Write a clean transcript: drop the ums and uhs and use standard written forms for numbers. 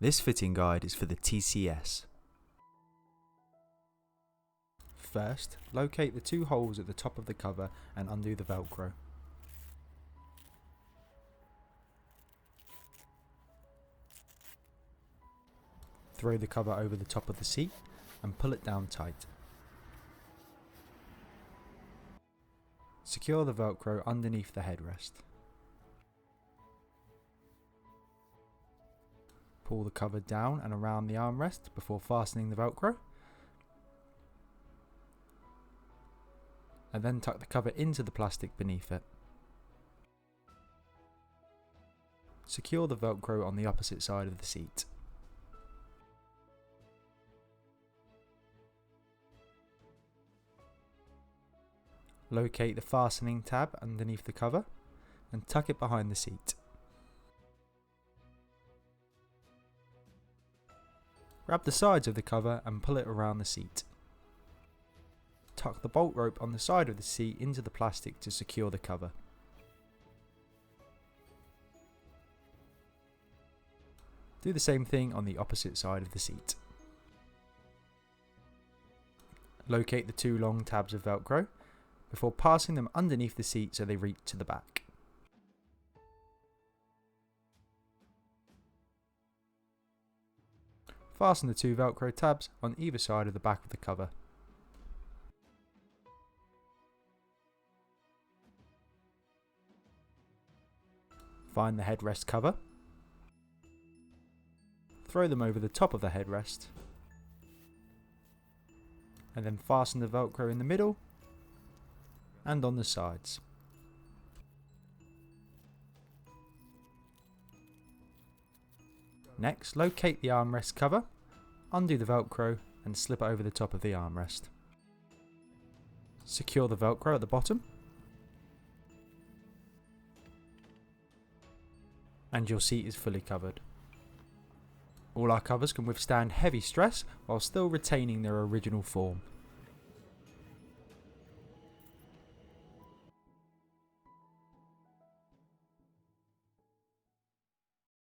This fitting guide is for the TCS. First, locate the two holes at the top of the cover and undo the Velcro. Throw the cover over the top of the seat and pull it down tight. Secure the Velcro underneath the headrest. Pull the cover down and around the armrest before fastening the Velcro. And then tuck the cover into the plastic beneath it. Secure the Velcro on the opposite side of the seat. Locate the fastening tab underneath the cover and tuck it behind the seat. Grab the sides of the cover and pull it around the seat. Tuck the bolt rope on the side of the seat into the plastic to secure the cover. Do the same thing on the opposite side of the seat. Locate the two long tabs of Velcro before passing them underneath the seat so they reach to the back. Fasten the two Velcro tabs on either side of the back of the cover. Find the headrest cover. Throw them over the top of the headrest. And then fasten the Velcro in the middle and on the sides. Next, locate the armrest cover, undo the Velcro and slip it over the top of the armrest. Secure the Velcro at the bottom. And your seat is fully covered. All our covers can withstand heavy stress while still retaining their original form.